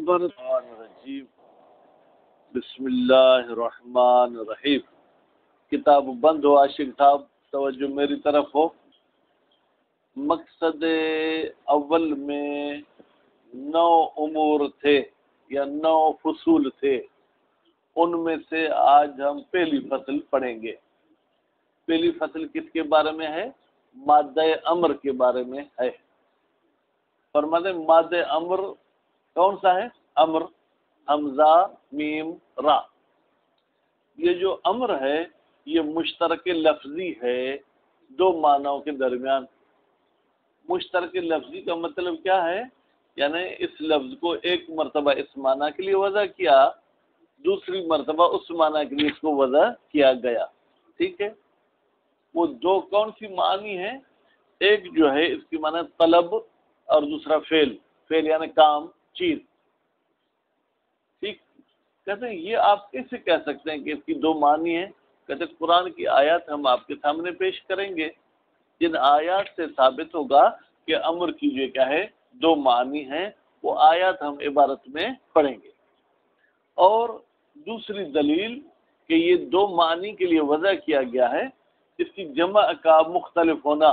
الشیطان الرجیم بسم اللہ الرحمن الرحیم. کتاب بند ہو عاشق صاحب، توجہ میری طرف ہو. مقصد اول میں 9 امور تھے یا 9 فصول تھے، ان میں سے آج ہم پہلی فصل پڑھیں گے. پہلی فصل کس کے بارے میں ہے؟ مادہ امر کے بارے میں ہے. فرماتے مادہ امر کون سا ہے؟ امر، حمزہ میم را. یہ جو امر ہے یہ مشترک لفظی ہے دو معنوں کے درمیان. مشترک لفظی کا مطلب کیا ہے؟ یعنی اس لفظ کو ایک مرتبہ اس معنی کے لیے وضع کیا، دوسری مرتبہ اس معنی کے لیے اس کو وضع کیا گیا. ٹھیک ہے، وہ دو کون سی معنی ہیں؟ ایک جو ہے اس کی معنی طلب اور دوسرا فعل. فعل یعنی کام، چیز. ٹھیک، کہتے ہیں یہ آپ کیسے کہہ سکتے ہیں کہ اس کی دو معنی ہیں؟ کہتے ہیں قرآن کی آیات ہم آپ کے سامنے پیش کریں گے، جن آیات سے ثابت ہوگا کہ امر کی جو کیا ہے دو معنی ہیں، وہ آیات ہم عبارت میں پڑھیں گے. اور دوسری دلیل کہ یہ دو معنی کے لیے وضع کیا گیا ہے، اس کی جمع کا مختلف ہونا.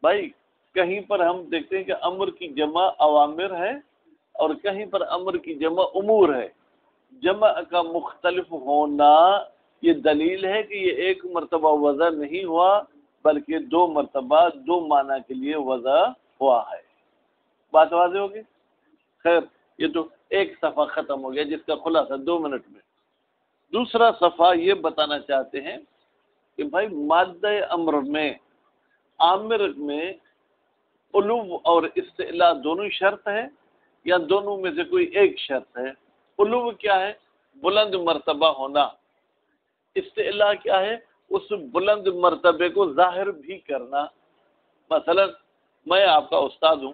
بھائی کہیں پر ہم دیکھتے ہیں کہ امر کی جمع اوامر ہے اور کہیں پر امر کی جمع امور ہے. جمع کا مختلف ہونا یہ دلیل ہے کہ یہ ایک مرتبہ وضع نہیں ہوا بلکہ 2 مرتبہ 2 معنی کے لیے وضع ہوا ہے. بات واضح ہوگی؟ خیر، یہ تو ایک صفحہ ختم ہو گیا جس کا خلاصہ 2 منٹ میں. دوسرا صفحہ یہ بتانا چاہتے ہیں کہ بھائی مادہ امر میں، آمر میں علو اور استعلاء دونوں شرط ہے یا دونوں میں سے کوئی ایک شرط ہے؟ علو کیا ہے؟ بلند مرتبہ ہونا. استعلاء کیا ہے؟ اس بلند مرتبے کو ظاہر بھی کرنا. مثلا میں آپ کا استاد ہوں،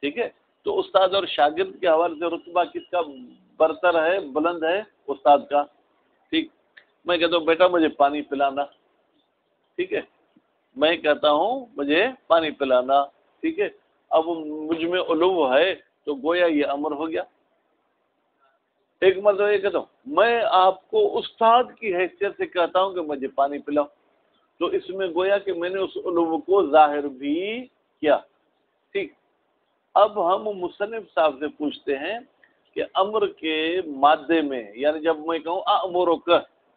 ٹھیک ہے، تو استاد اور شاگرد کے حوالے سے رتبہ کس کا برتر ہے، بلند ہے؟ استاد کا. ٹھیک، میں کہتا ہوں بیٹا مجھے پانی پلانا، ٹھیک ہے، میں کہتا ہوں مجھے پانی پلانا، ٹھیک ہے. اب مجھ میں علو ہے تو گویا یہ امر ہو گیا. ایک مرتبہ یہ کہتا ہوں میں آپ کو استاد کی حیثیت سے کہتا ہوں کہ مجھے پانی پلاؤ، تو اس میں گویا کہ میں نے اس علو کو ظاہر بھی کیا. ٹھیک، اب ہم مصنف صاحب سے پوچھتے ہیں کہ امر کے مادے میں، یعنی جب میں کہوں امرک،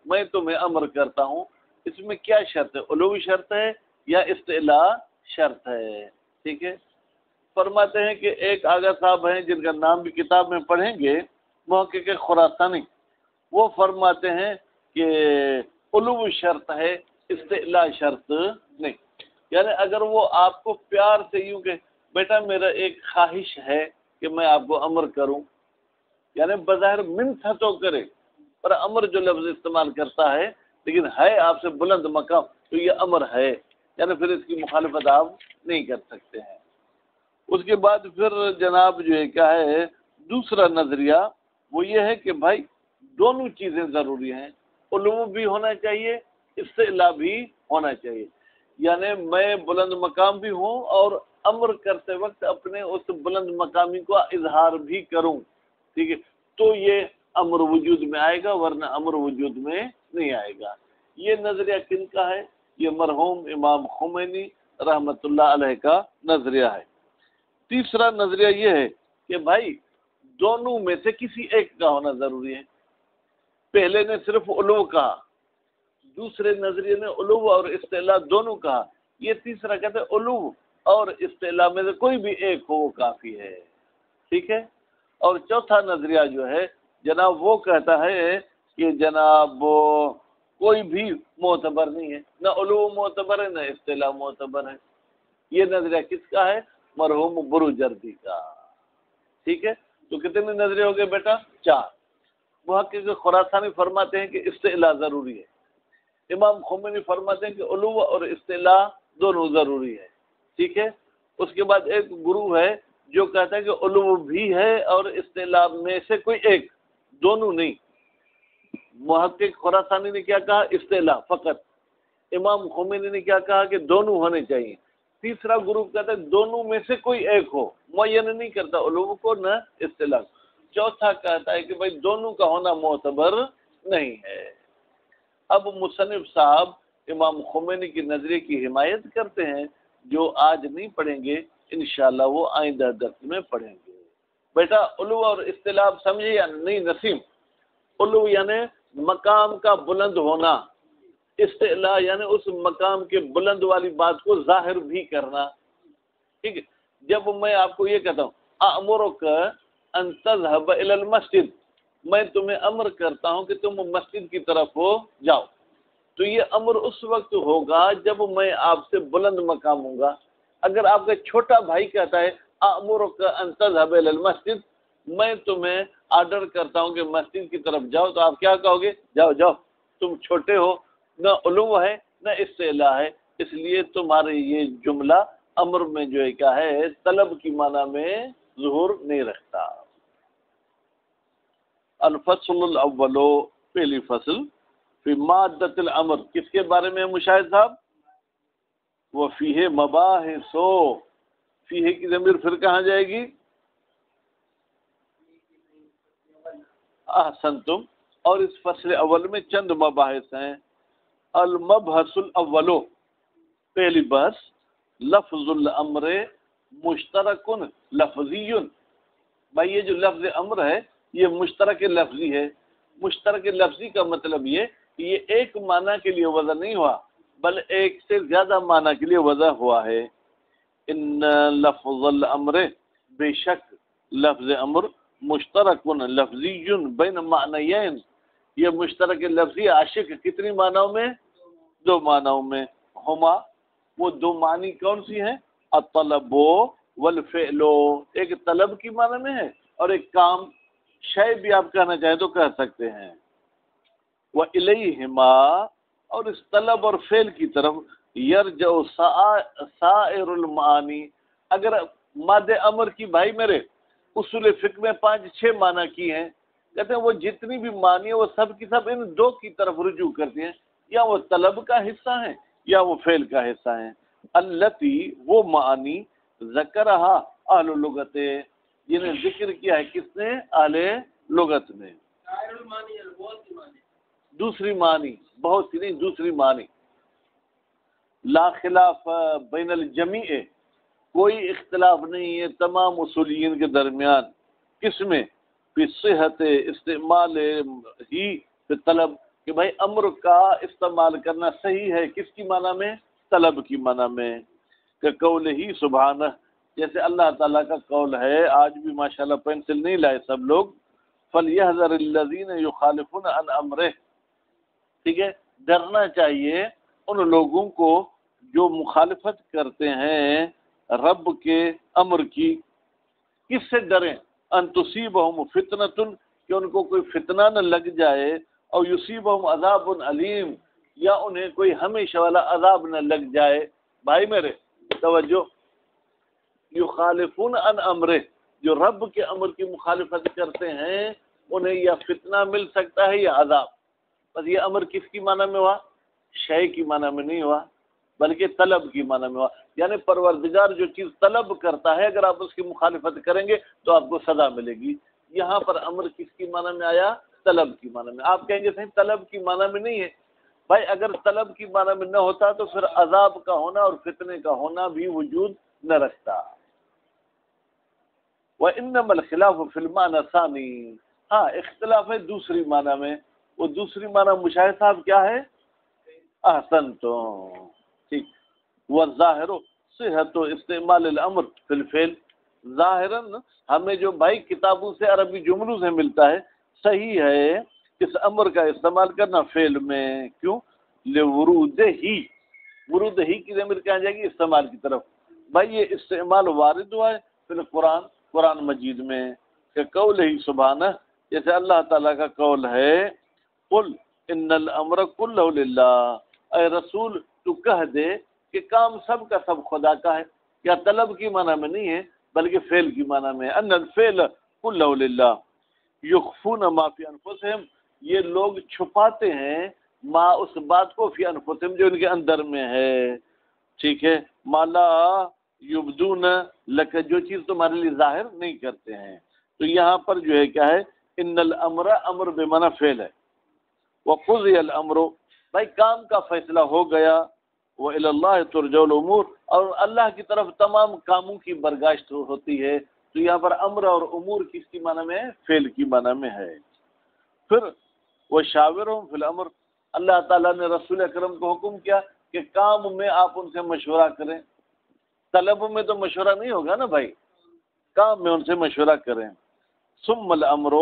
میں تمہیں امر کرتا ہوں، اس میں کیا شرط ہے؟ علو شرط ہے یا استعلاء شرط ہے؟ ٹھیک ہے. فرماتے ہیں کہ ایک آغا صاحب ہیں جن کا نام بھی کتاب میں پڑھیں گے، محقق خراسانی، وہ فرماتے ہیں کہ علو شرط ہے، استعلاء شرط نہیں. یعنی اگر وہ آپ کو پیار سے یوں کہ بیٹا میرا ایک خواہش ہے کہ میں آپ کو امر کروں، یعنی بظاہر منت تو کرے پر امر جو لفظ استعمال کرتا ہے لیکن ہے آپ سے بلند مقام، تو یہ امر ہے، یعنی پھر اس کی مخالفت آپ نہیں کر سکتے ہیں. اس کے بعد پھر جناب جو ہے کیا ہے دوسرا نظریہ، وہ یہ ہے کہ بھائی دونوں چیزیں ضروری ہیں. علو بھی ہونا چاہیے، استعلاء بھی ہونا چاہیے. یعنی میں بلند مقام بھی ہوں اور امر کرتے وقت اپنے اس بلند مقامی کو اظہار بھی کروں، ٹھیک ہے، تو یہ امر وجود میں آئے گا، ورنہ امر وجود میں نہیں آئے گا. یہ نظریہ کن کا ہے؟ یہ مرحوم امام خمینی رحمت اللہ علیہ کا نظریہ ہے. تیسرا نظریہ یہ ہے کہ بھائی دونوں میں سے کسی ایک کا ہونا ضروری ہے. پہلے نے صرف علو کہا، دوسرے نظریے نے علو اور استعلاء دونوں کہا، یہ تیسرا کہتے ہیں علو اور استعلاء میں سے کوئی بھی ایک ہو وہ کافی ہے. ٹھیک ہے. اور چوتھا نظریہ جو ہے جناب وہ کہتا ہے کہ جناب کوئی بھی معتبر نہیں ہے، نہ علو معتبر ہے نہ استعلاء معتبر ہے. یہ نظریہ کس کا ہے؟ مرحوم بروجردی کا. ٹھیک ہے، تو کتنے نظریے ہو گئے بیٹا؟ 4. محقق خراسانی فرماتے ہیں کہ استعلاء ضروری ہے. امام خمینی فرماتے ہیں کہ علو اور استعلاء دونوں ضروری ہے. ٹھیک ہے. اس کے بعد ایک گروہ ہے جو کہتا ہے کہ علو بھی ہے اور استعلاء میں سے کوئی ایک، دونوں نہیں. محقق خراسانی نے کیا کہا؟ استعلاء فقط. امام خمینی نے کیا کہا کہ دونوں ہونے چاہیے. تیسرا گروپ کہتا ہے دونوں میں سے کوئی ایک ہو، معین نہیں کرتا علوم کو نہ اصطلاح۔ چوتھا کہتا ہے کہ بھائی دونوں کا ہونا معتبر نہیں ہے۔ اب مصنف صاحب امام خمینی کی نظریے کی حمایت کرتے ہیں، جو آج نہیں پڑھیں گے انشاءاللہ وہ آئندہ درس میں پڑھیں گے۔ بیٹا علو اور اصطلاح سمجھے یا نہیں نسیم؟ علو یعنی مقام کا بلند ہونا، اصطلاح یعنی اس مقام کے بلند والی بات کو ظاہر بھی کرنا، ٹھیک ہے؟ جب میں آپ کو یہ کہتا ہوں اَأْمُرُكَ أَن تَذْهَبَ إِلَى الْمَسْجِدِ، میں تمہیں امر کرتا ہوں کہ تم مسجد کی طرف ہو جاؤ، تو یہ امر اس وقت ہوگا جب میں آپ سے بلند مقام ہوں گا۔ اگر آپ کا چھوٹا بھائی کہتا ہے اَأْمُرُكَ أَن تَذْهَبَ إِلَى الْمَسْجِدِ، میں تمہیں آرڈر کرتا ہوں کہ مسجد کی طرف جاؤ، تو آپ کیا کہو گے؟ جاؤ جاؤ، تم چھوٹے ہو، نہ علو ہے نہ اصطلاح ہے، اس لیے تمہارے یہ جملہ امر میں جو ہے کیا ہے طلب کی معنی میں ظہور نہیں رکھتا۔ الفصل الاول، پہلی فصل، فی مادۃ الامر، کس کے بارے میں مشاہد صاحب؟ وفیہ مباحث، فیہ کی ضمیر پھر کہاں جائے گی؟ احسنتم۔ اور اس فصل اول میں چند مباحث ہیں۔ المبحث الاول، پہلی بحث، لفظ الامر مشترک لفظی، بھائی یہ جو لفظ امر ہے یہ مشترک لفظی ہے۔ مشترک لفظی کا مطلب یہ کہ یہ ایک معنی کے لیے وضع نہیں ہوا، بل ایک سے زیادہ معنی کے لیے وضع ہوا ہے۔ ان لفظ الامر، بے شک لفظ امر، مشترک لفظی بین معنیین، یہ مشترک لفظی عاشق کتنی معنوں میں؟ دو معنوں میں۔ ہما، وہ دو معنی کون سی ہیں؟ الطلب والفعل، ایک طلب کی معنی میں ہے اور ایک کام، شے بھی آپ کہنا چاہیں تو کہہ سکتے ہیں۔ وَإِلَيْهِمَا، اور اس طلب اور فعل کی طرف، یرجع سائر المعانی، اگر ماد امر کی بھائی میرے اصول فقہ میں 5-6 معنی کی ہیں، کہتے ہیں وہ جتنی بھی معنی ہیں وہ سب کی سب ان دو کی طرف رجوع کرتی ہیں، یا وہ طلب کا حصہ ہیں یا وہ فعل کا حصہ ہیں۔ التی، وہ معنی، ذکرہا اہل لغت، جنہیں ذکر کیا ہے کس نے؟ اہل لغت نے۔ دوسری معنی، بہت سی نہیں، دوسری معنی، لا خلاف بین الجمیع، کوئی اختلاف نہیں ہے تمام اصولیین کے درمیان، کس میں؟ فی صحت استعمال ہی فی طلب، کہ بھائی امر کا استعمال کرنا صحیح ہے کس کی معنی میں؟ طلب کی معنی میں۔ کہ قول ہی سبحانہ، جیسے اللہ تعالیٰ کا قول ہے، آج بھی ماشاءاللہ پینسل نہیں لائے سب لوگ، فَلْيَحْذَرِ الَّذِينَ يُخَالِفُونَ عَنْ أَمْرِهِ، ٹھیک ہے، ڈرنا چاہیے ان لوگوں کو جو مخالفت کرتے ہیں رب کے امر کی۔ کس سے ڈریں؟ ان تصیبہم فتنۃ، کہ ان کو کوئی فتنہ نہ لگ جائے، اور یصیبہم عذاب علیم، یا انہیں کوئی ہمیشہ والا عذاب نہ لگ جائے۔ بھائی میرے توجہ، یخالفون عن امرہ، جو رب کے امر کی مخالفت کرتے ہیں انہیں یا فتنہ مل سکتا ہے یا عذاب۔ بس یہ امر کس کی معنی میں ہوا؟ شے کی معنی میں نہیں ہوا، بلکہ طلب کی معنی میں ہوا، یعنی پروردگار جو چیز طلب کرتا ہے اگر آپ اس کی مخالفت کریں گے تو آپ کو سزا ملے گی۔ یہاں پر امر کس کی معنی میں آیا؟ طلب کی معنی میں۔ آپ کہیں گے صحیح طلب کی معنی میں نہیں ہے، بھائی اگر طلب کی معنی میں نہ ہوتا تو پھر عذاب کا ہونا اور فتنے کا ہونا بھی وجود نہ رکھتا۔ وَإِنَّمَا الْخِلَافُ فِي الْمَعْنَى الثَّانِي، ہاں اختلاف ہے دوسری معنی میں، وہ دوسری معنی مشاہد صاحب کیا ہے؟ احسنتم، ٹھیک۔ والظاہر صحت استعمال الامر فی الفعل، ظاہراً ہمیں جو بھائی کتابوں سے عربی جملوں سے ملتا ہے، صحیح ہے اس امر کا استعمال کرنا فعل میں۔ کیوں؟ لورود ہی، ورود ہی کی ضمیر کہاں جائے گی؟ استعمال کی طرف۔ بھائی یہ استعمال وارد ہوا ہے پھر قرآن مجید میں، کہ قول ہی سبحانہ، جیسے اللہ تعالیٰ کا قول ہے، قل ان الامر کلہ للہ، اے رسول تو کہہ دے کہ کام سب کا سب خدا کا ہے۔ کیا طلب کی معنی میں نہیں ہے بلکہ فعل کی معنی میں، ان الفعل کلہ للہ۔ یخفون ما فی انفسہم، یہ لوگ چھپاتے ہیں ما، اس بات کو، فی انفسہم جو ان کے اندر میں ہے، ٹھیک ہے، مالا یبدون لک، جو چیز تمہارے لیے ظاہر نہیں کرتے ہیں. تو یہاں پر جو ہے کیا ہے، ان الامر، امر بمعنی فعل ہے، وقضی الامر، بھائی کام کا فیصلہ ہو گیا، وإلی اللہ ترجع الامور، اور اللہ کی طرف تمام کاموں کی برگاشت ہوتی ہے. تو یہاں پر امر اور امور کس کی معنی میں ہے؟ فعل کی معنی میں ہے. پھر وشاورہم فی الامر، اللہ تعالیٰ نے رسول اکرم کو حکم کیا کہ کام میں آپ ان سے مشورہ کریں. طلب میں تو مشورہ نہیں ہوگا نا بھائی، کام میں ان سے مشورہ کریں. ثم الامر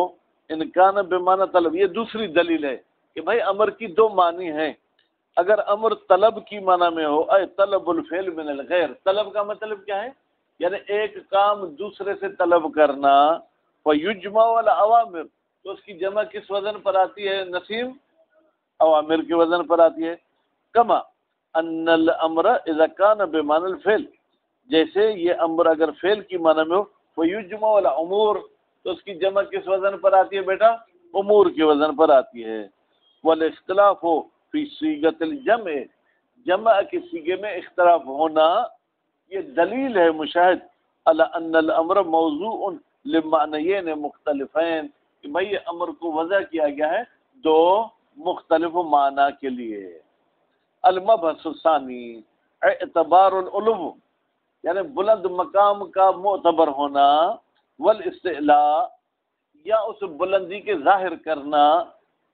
ان کان بمعنی طلب، یہ دوسری دلیل ہے کہ بھائی امر کی دو معنی ہیں. اگر امر طلب کی معنی میں ہو، اے طلب الفعل من الغیر، طلب کا مطلب کیا ہے؟ یعنی ایک کام دوسرے سے طلب کرنا. ویجمع الاوامر، تو اس کی جمع کس وزن پر آتی ہے نسیم؟ اوامر کے وزن پر آتی ہے. کما ان الامر اذا کان بمعنی الفعل، جیسے یہ امر اگر فعل کی معنی میں ہو، ویجمع الامور، تو اس کی جمع کس وزن پر آتی ہے بیٹا؟ امور کے وزن پر آتی ہے. والاختلاف فی صیغۃ الجمع، جمع کے صیغے میں اختلاف ہونا یہ دلیل ہے مشاہد علی ان الامر موضوع لمعنیین مختلفین، کہ بھائی یہ امر کو وضع کیا گیا ہے دو مختلف معنی کے لیے. المبحث الثانی اعتبار العلو، یعنی بلند مقام کا معتبر ہونا، والاستعلاء، یا اس بلندی کے ظاہر کرنا.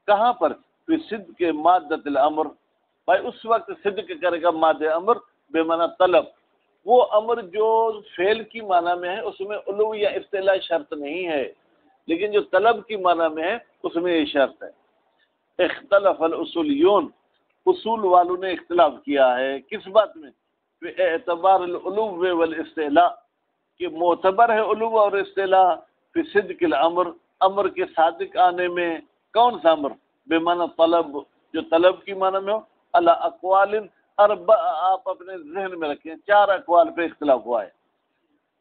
کہاں پر؟ فی صدق مادۃ الامر، بھائی اس وقت صدق کرے گا مادہ امر بمعنی طلب. وہ امر جو فعل کی معنی میں ہے اس میں علو یا استعلاء شرط نہیں ہے، لیکن جو طلب کی معنی میں ہے اس میں یہ شرط ہے. اختلف الاصولیون، اصول والوں نے اختلاف کیا ہے کس بات میں؟ اعتبار العلو والاستعلاء، کہ معتبر ہے علو اور استعلاء فی صدق الامر، امر کے صادق آنے میں. کون سا امر؟ بمعنی طلب، جو طلب کی معنی میں ہو. علی اقوال اربع، آپ اپنے ذہن میں رکھیں 4 اقوال پہ اختلاف ہوا ہے.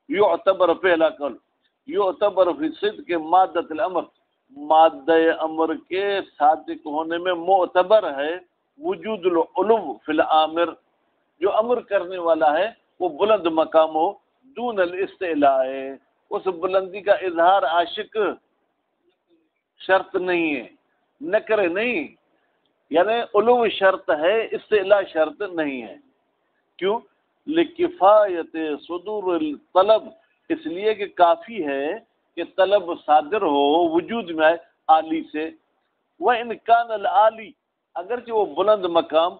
یعتبر، پہلا قول، یعتبر فی صدق مادۃ الامر، مادہ امر کے صادق ہونے میں معتبر ہے وجود العلو فی الامر، جو امر کرنے والا ہے وہ بلند مقام ہو، دون الاستعلاء، اس بلندی کا اظہار عاشق شرط نہیں ہے، نکرے نہیں، یعنی علو شرط ہے، استعلاء شرط نہیں ہے. کیوں؟ لکفایت صدور الطلب، اس لیے کہ کافی ہے کہ طلب صادر ہو وجود میں عالی سے. وَإِنْ كَانَ الْعَالِي، اگرچہ وہ بلند مقام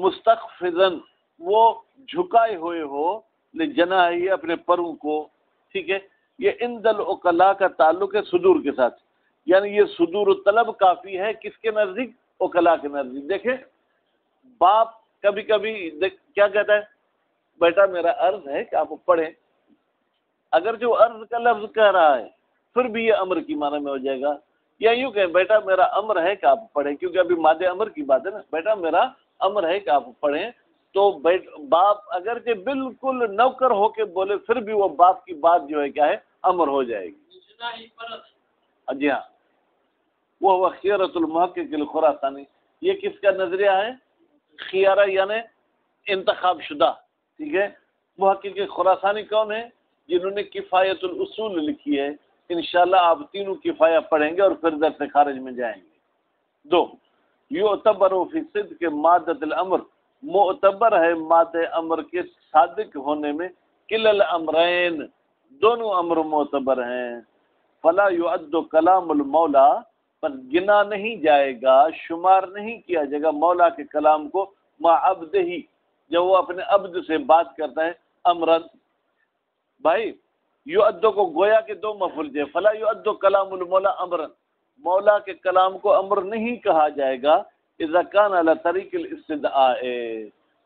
مستخفضاً، وہ جھکائے ہوئے ہو، لجناحی، اپنے پروں کو. ٹھیک ہے، یہ عند العقلاء کا تعلق ہے صدور کے ساتھ، یعنی یہ صدور الطلب کافی ہے کس کے نزدیک؟ عقلاء کے نزدیک. دیکھیں باپ کبھی کبھی کیا کہتا ہے؟ بیٹا میرا عرض ہے کہ آپ پڑھیں، اگر جو عرض کا لفظ کہہ رہا ہے پھر بھی یہ امر کی معنی میں ہو جائے گا. یا یوں کہ بیٹا میرا امر ہے کہ آپ پڑھیں، کیونکہ ابھی مادہ امر کی بات ہے نا، بیٹا میرا امر ہے کہ آپ پڑھیں. تو باپ اگرچہ بالکل نوکر ہو کے بولے پھر بھی وہ باپ کی بات جو ہے کیا ہے؟ امر ہو جائے گی. جی ہاں، وہ خیرۃ المحقق الخراسانی، یہ کس کا نظریہ ہے؟ خیارہ یعنی انتخاب شدہ. ٹھیک ہے، محقق خراسانی کون ہے؟ جنہوں نے کفایت الاصول لکھی ہے. انشاءاللہ آپ تینوں کفایہ پڑھیں گے اور پھر درس خارج میں جائیں گے. 2 یعتبر فی صدق مادۃ الامر، معتبر ہے مادہ امر کے صادق ہونے میں کلا الامرین، دونوں امر معتبر ہیں. فلا يعد کلام المولا، پر گنا نہیں جائے گا، شمار نہیں کیا جائے گا مولا کے کلام کو مع عبدہ، جب وہ اپنے عبد سے بات کرتا ہے، امرن. بھائی یعد کو گویا کہ 2 مفعول ہے. فلا يعد کلام المولا امرن، مولا کے کلام کو امر نہیں کہا جائے گا اذا کان علی طریق الاستدعاء،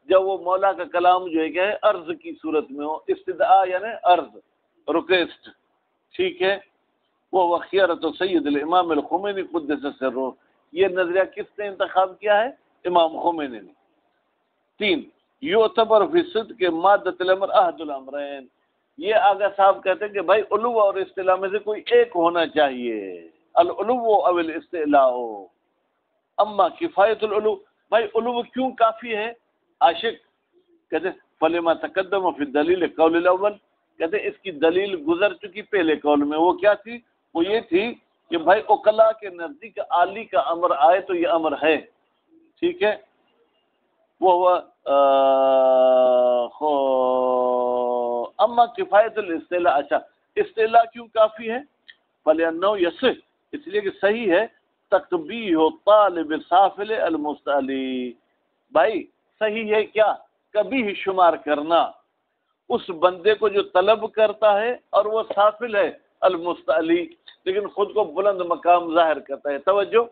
جب وہ مولا کا کلام جو ہے کہ عرض کی صورت میں ہو. استدعاء یعنی عرض، ریکویسٹ. ٹھیک ہے، وہ خیرۃ سید الامام الخمینی قدس سرہ، یہ نظریہ کس نے انتخاب کیا ہے؟ امام خمینی نے. 3 یعتبر فی صدق مادۃ الامر احد الامرین، یہ آگا صاحب کہتے ہیں کہ بھائی علو اور استعلاء میں سے کوئی ایک ہونا چاہیے، العلو او الاستعلاء. اما کفایت العلو، بھائی علو کیوں کافی ہے؟ عاشق کہتے ہیں فلما تقدم فی الدلیل قول الاول، کہتے ہیں اس کی دلیل گزر چکی پہلے قول میں، وہ کیا تھی؟ وہ یہ تھی کہ بھائی عقلاء کے نزدیک عالی کا امر آئے تو یہ امر ہے، ٹھیک ہے. وہ اما کفایت الاصطلاح، اچھا اصطلاح کیوں کافی ہے؟ فلأنه یصح، اس لیے کہ صحیح ہے تقبیح طالب سافل المستعلی، بھائی صحیح ہے کیا؟ کبھی شمار کرنا اس بندے کو جو طلب کرتا ہے اور وہ سافل ہے المستعلی، لیکن خود کو بلند مقام ظاہر کرتا ہے. توجہ،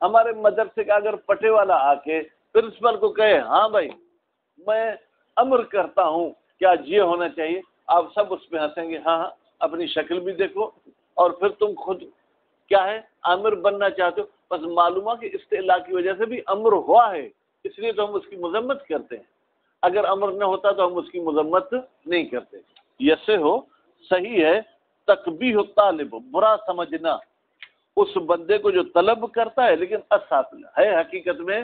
ہمارے مدرسے کا اگر پٹے والا آ کے پرنسپل کو کہے ہاں بھائی میں امر کرتا ہوں کہ آج یہ ہونا چاہیے، آپ سب اس پہ ہنسیں گے، ہاں ہاں اپنی شکل بھی دیکھو، اور پھر تم خود کیا ہے امر بننا چاہتے ہو. بس معلوم ہے کہ استعلاء کی وجہ سے بھی امر ہوا ہے، اس لیے تو ہم اس کی مذمت کرتے ہیں. اگر امر نہ ہوتا تو ہم اس کی مذمت نہیں کرتے. یسے ہو صحیح ہے تقبیح الطالب، برا سمجھنا اس بندے کو جو طلب کرتا ہے لیکن اسافل ہے حقیقت میں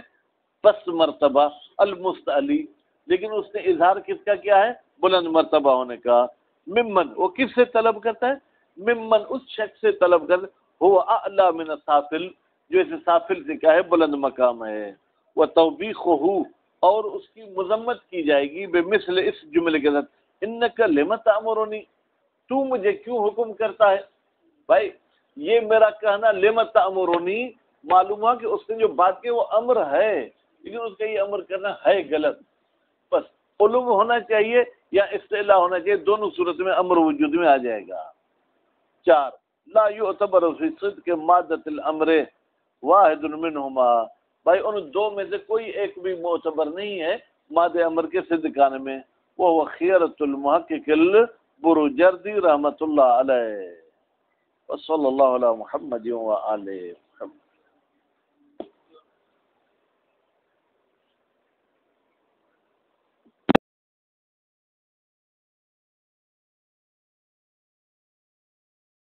پس مرتبہ المستعلی، لیکن اس نے اظہار کس کا کیا ہے؟ بلند مرتبہ ہونے کا. ممن، وہ کس سے طلب کرتا ہے؟ ممن، اس شخص سے طلب کرتا ہے وہ اعلی من السافل، جو اسے سافل سے کیا ہے؟ بلند مقام ہے. وتوبیخہ، اور اس کی مذمت کی جائے گی بمثل اس جملے کے ساتھ، انک لم تأمرنی، تو مجھے کیوں حکم کرتا ہے؟ بھائی یہ میرا کہنا لم تأمرنی، معلوم ہوا کہ اس نے جو بات کی وہ امر ہے، لیکن اس کا یہ امر کرنا ہے غلط. بس علم ہونا چاہیے یا استعلاء ہونا چاہیے، دونوں صورت میں امر وجود میں آ جائے گا. 4 لا يعتبر فی صدق مادۃ الامر واحد منہما، بھائی ان دو میں سے کوئی ایک بھی معتبر نہیں ہے مادہ امر کے صدقانے میں. وہ خیرۃ المحقق البروجردی رحمۃ اللہ علیہ. وصلی اللہ علی محمد وآلہ محمد.